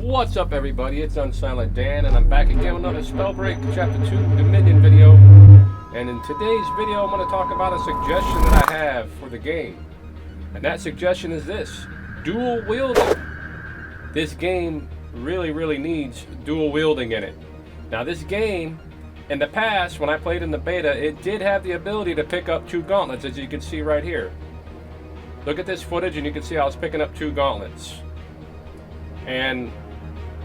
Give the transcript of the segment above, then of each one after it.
What's up, everybody? It's Unsilent Dan, and I'm back again with another Spellbreak Chapter 2 Dominion video. And in today's video, I'm going to talk about a suggestion that I have for the game. And that suggestion is this: dual wielding. This game really needs dual wielding in it. Now, this game, in the past, when I played in the beta, it did have the ability to pick up 2 gauntlets, as you can see right here. Look at this footage, and you can see I was picking up 2 gauntlets. And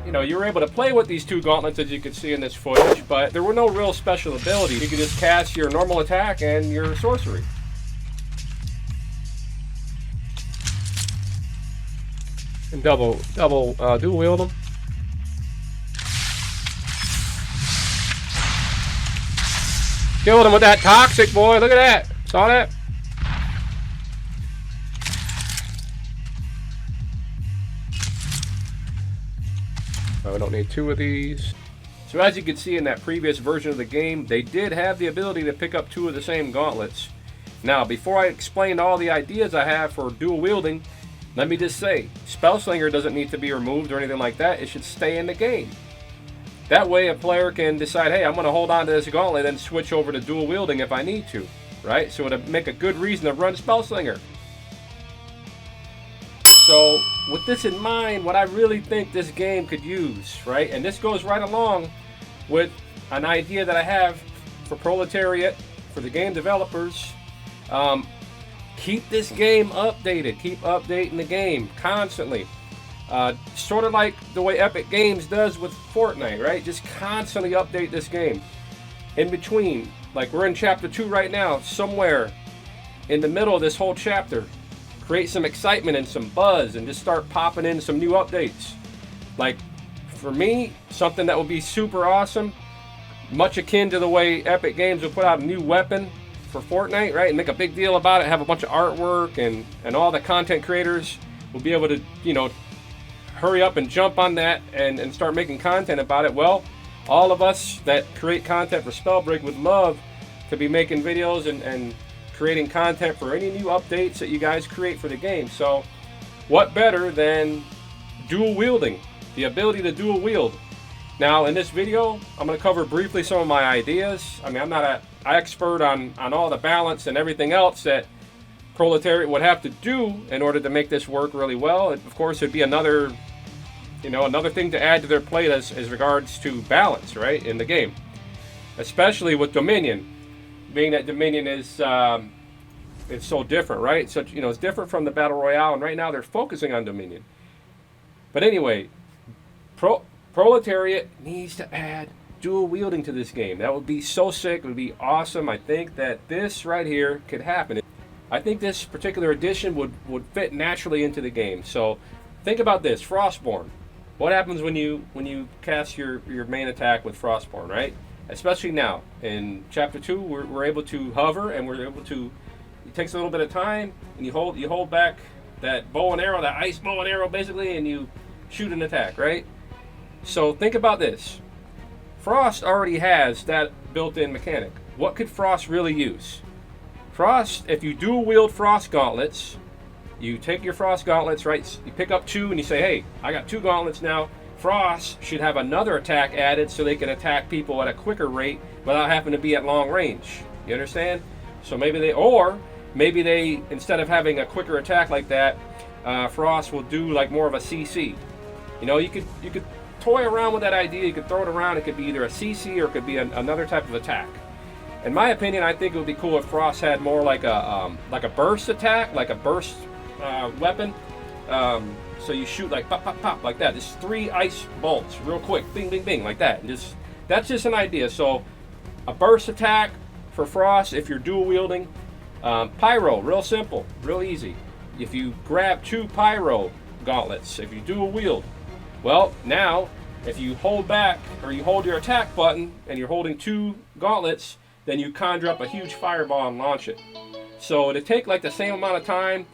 you know, you were able to play with these 2 gauntlets, as you can see in this footage, but there were no real special abilities. You could just cast your normal attack and your sorcery. And dual wield them. Killed him with that toxic, boy. Look at that. Saw that? We don't need 2 of these. So as you can see in that previous version of the game, they did have the ability to pick up 2 of the same gauntlets. Now, before I explain all the ideas I have for dual wielding, let me just say, Spellslinger doesn't need to be removed or anything like that. It should stay in the game. That way a player can decide, hey, I'm going to hold on to this gauntlet and switch over to dual wielding if I need to, right? So it would make a good reason to run Spellslinger. So with this in mind, what I really think this game could use, right, and this goes right along with an idea that I have for Proletariat, for the game developers, keep this game updated. Keep updating the game constantly. Sort of like the way Epic Games does with Fortnite, right? Just constantly update this game. In between, like we're in Chapter 2 right now, somewhere in the middle of this whole chapter, create some excitement and some buzz and just start popping in some new updates. Like, for me, something that would be super awesome, much akin to the way Epic Games will put out a new weapon for Fortnite, right? And make a big deal about it, have a bunch of artwork, and all the content creators will be able to, you know, hurry up and jump on that and start making content about it. Well, all of us that create content for Spellbreak would love to be making videos and creating content for any new updates that you guys create for the game. So what better than dual wielding, the ability to dual wield. Now in this video, I'm going to cover briefly some of my ideas. I mean, I'm not an expert on all the balance and everything else that Proletariat would have to do in order to make this work really well. Of course, it'd be another, you know, another thing to add to their plate as regards to balance, right, in the game, especially with Dominion. Being that Dominion is it's so different, right? So, you know, it's different from the Battle Royale, and right now they're focusing on Dominion. But anyway, Proletariat needs to add dual wielding to this game. That would be so sick. It would be awesome. I think that this right here could happen. I think this particular edition would fit naturally into the game. So think about this: Frostborn. What happens when you cast your main attack with Frostborn, right? Especially now in Chapter 2, we're able to hover, and we're able to. It takes a little bit of time, and you hold back that bow and arrow, that ice bow and arrow, basically, and you shoot an attack, right? So think about this. Frost already has that built-in mechanic. What could Frost really use? Frost, if you dual wield Frost gauntlets, you take your Frost gauntlets, right? You pick up 2, and you say, hey, I got 2 gauntlets now. Frost should have another attack added so they can attack people at a quicker rate without having to be at long range. You understand? So maybe they, instead of having a quicker attack like that, Frost will do like more of a CC. You know, you could toy around with that idea. You could throw it around. It could be either a CC or it could be another type of attack. In my opinion, I think it would be cool if Frost had more like a burst attack, like a burst weapon. So you shoot like pop, pop, pop, like that. Just 3 ice bolts real quick. Bing, bing, bing, like that. And that's just an idea. So a burst attack for Frost if you're dual wielding. Pyro, real simple, real easy. If you grab 2 pyro gauntlets, if you dual wield, well, now if you hold back or you hold your attack button and you're holding 2 gauntlets, then you conjure up a huge fireball and launch it. So it'd take like the same amount of time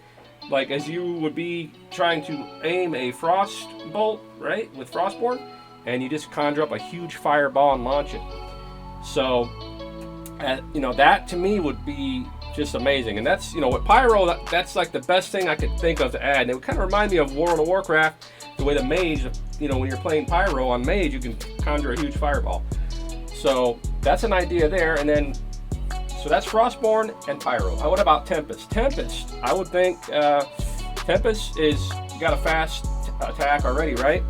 like as you would be trying to aim a frost bolt, right, with Frostborn, and you just conjure up a huge fireball and launch it. So, you know, that to me would be just amazing. And that's, you know, with Pyro, that's like the best thing I could think of to add. And it would kind of remind me of World of Warcraft, the way the mage, you know, when you're playing pyro on mage, you can conjure a huge fireball. So that's an idea there. And then, so that's Frostborn and pyro. What about Tempest? Tempest, I would think Tempest is got a fast attack already, right?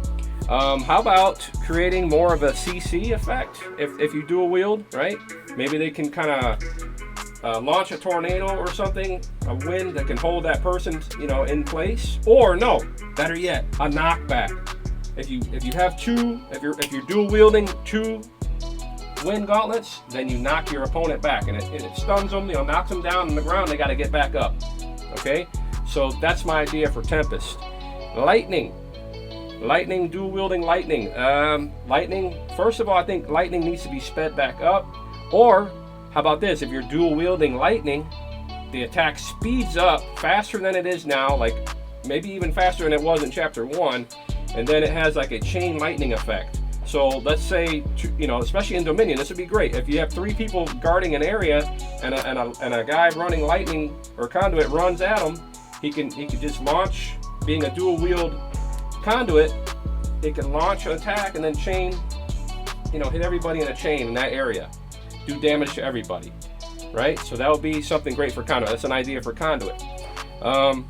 How about creating more of a CC effect if you dual wield, right? Maybe they can kind of launch a tornado or something, a wind that can hold that person, you know, in place. Or no, better yet, a knockback. If you have two, if you're dual wielding two wind gauntlets, then you knock your opponent back, and it stuns them, you know, knocks them down on the ground. They got to get back up. Okay, so that's my idea for Tempest. Lightning, dual wielding lightning. Lightning. First of all, I think lightning needs to be sped back up. Or how about this? If you're dual wielding lightning, the attack speeds up faster than it is now, like maybe even faster than it was in Chapter 1, and then it has like a chain lightning effect. So let's say, you know, especially in Dominion, this would be great. If you have 3 people guarding an area and a guy running lightning or conduit runs at him, he can just launch, being a dual wield conduit, it can launch an attack and then chain, you know, hit everybody in a chain in that area. Do damage to everybody, right? So that would be something great for conduit. That's an idea for conduit. And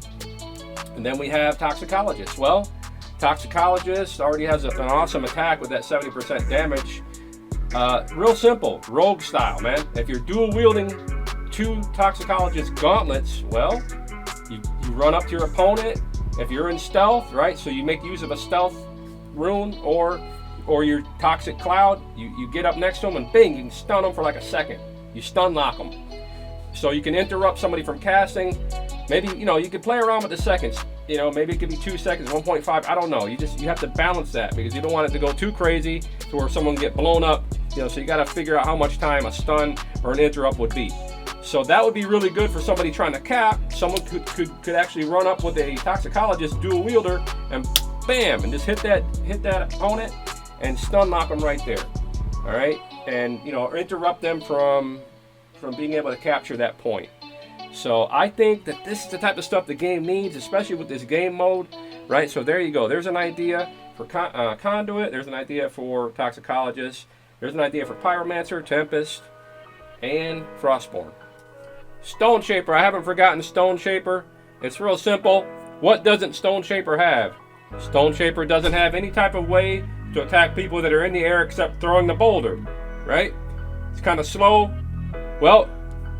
then we have Toxicologist. Well, Toxicologist already has an awesome attack with that 70% damage. Real simple, rogue style, man. If you're dual wielding 2 Toxicologist gauntlets, well, you run up to your opponent. If you're in stealth, right? So you make use of a stealth rune or your toxic cloud. You get up next to them and bing, you can stun them for like a second. You stun lock them. So you can interrupt somebody from casting. Maybe, you know, you could play around with the seconds. You know, maybe it could be 2 seconds, 1.5. I don't know. You have to balance that because you don't want it to go too crazy to where someone get blown up. You know, so you got to figure out how much time a stun or an interrupt would be. So that would be really good for somebody trying to cap. Someone could actually run up with a Toxicologist dual wielder and bam, and just hit that opponent and stun lock them right there. All right, and you know, interrupt them from being able to capture that point. So I think that this is the type of stuff the game needs, especially with this game mode, right? So there you go. There's an idea for conduit. There's an idea for Toxicologist. There's an idea for Pyromancer, Tempest, and Frostborn. Stone Shaper. I haven't forgotten Stone Shaper. It's real simple. What doesn't Stone Shaper have? Stone Shaper doesn't have any type of way to attack people that are in the air except throwing the boulder, right? It's kind of slow. Well,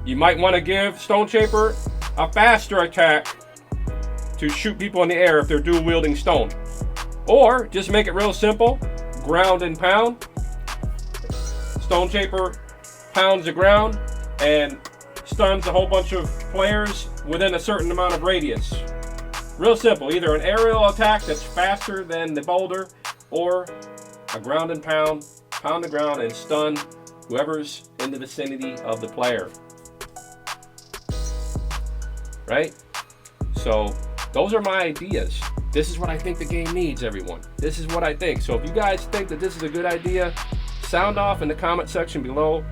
you might want to give Stone Shaper a faster attack to shoot people in the air if they're dual wielding stone. Or just make it real simple. Ground and pound. Stone Shaper pounds the ground and stuns a whole bunch of players within a certain amount of radius. Real simple. Either an aerial attack that's faster than the boulder, or a ground and pound the ground and stun whoever's in the vicinity of the player. Right? So those are my ideas. This is what I think the game needs, everyone. This is what I think. So if you guys think that this is a good idea, sound off in the comment section below.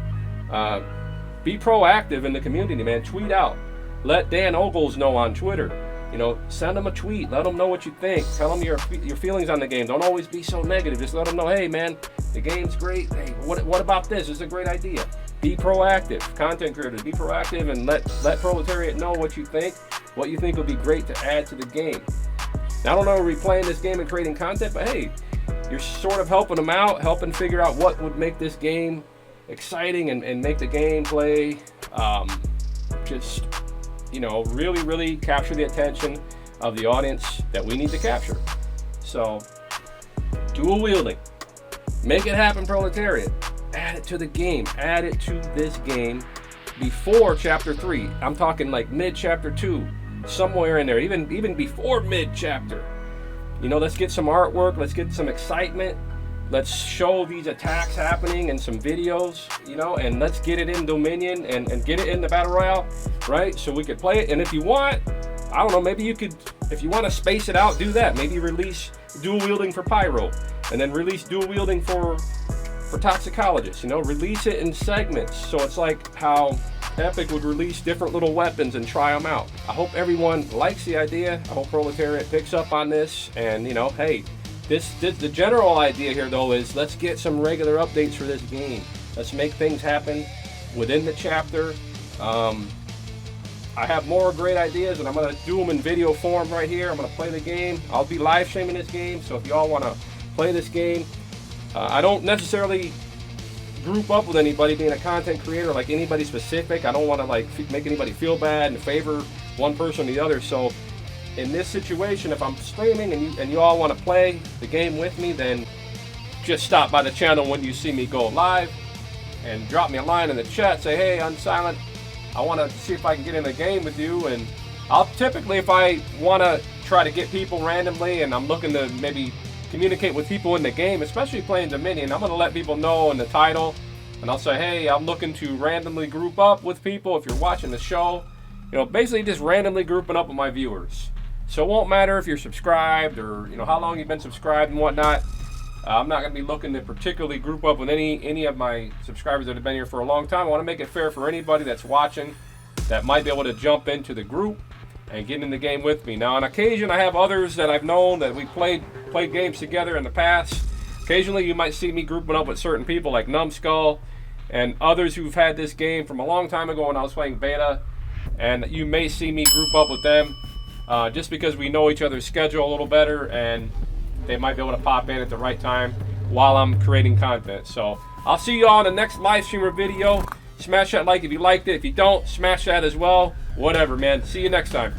Be proactive in the community, man. Tweet out. Let Dan Ogles know on Twitter. You know, send them a tweet. Let them know what you think. Tell them your feelings on the game. Don't always be so negative. Just let them know, hey, man, the game's great. Hey, what about this? It's a great idea. Be proactive. Content creators, be proactive and let Proletariat know what you think would be great to add to the game. Now, I don't know if we're playing this game and creating content, but hey, you're sort of helping them out, helping figure out what would make this game exciting and make the gameplay just, you know, really, really capture the attention of the audience that we need to capture. So, dual wielding. Make it happen, Proletariat. Add it to the game. Add it to this game before Chapter 3. I'm talking like mid-Chapter 2. Somewhere in there. Even before mid-Chapter. You know, let's get some artwork. Let's get some excitement. Let's show these attacks happening in some videos, you know, and let's get it in Dominion and get it in the Battle Royale, right? So we could play it. And if you want, I don't know, maybe you could, if you want to space it out, do that. Maybe release dual wielding for Pyro and then release dual wielding for Toxicologists, you know, release it in segments. So it's like how Epic would release different little weapons and try them out. I hope everyone likes the idea. I hope Proletariat picks up on this and, you know, hey, The general idea here, though, is let's get some regular updates for this game. Let's make things happen within the chapter. I have more great ideas, and I'm going to do them in video form right here. I'm going to play the game. I'll be live streaming this game, so if y'all want to play this game, I don't necessarily group up with anybody being a content creator, like anybody specific. I don't want to like make anybody feel bad and favor one person or the other. So in this situation, if I'm streaming and you all want to play the game with me, then just stop by the channel when you see me go live and drop me a line in the chat. Say, hey, Unsilent, I want to see if I can get in the game with you. And I'll typically, if I want to try to get people randomly and I'm looking to maybe communicate with people in the game, especially playing Dominion, I'm going to let people know in the title, and I'll say, hey, I'm looking to randomly group up with people if you're watching the show. You know, basically just randomly grouping up with my viewers. So it won't matter if you're subscribed or, you know, how long you've been subscribed and whatnot. I'm not going to be looking to particularly group up with any of my subscribers that have been here for a long time. I want to make it fair for anybody that's watching that might be able to jump into the group and get in the game with me. Now, on occasion, I have others that I've known that we played games together in the past. Occasionally, you might see me grouping up with certain people like Numbskull and others who've had this game from a long time ago when I was playing beta. And you may see me group up with them just because we know each other's schedule a little better, and they might be able to pop in at the right time while I'm creating content. So I'll see you all in the next live stream or video. Smash that like if you liked it. If you don't, smash that as well. Whatever, man. See you next time.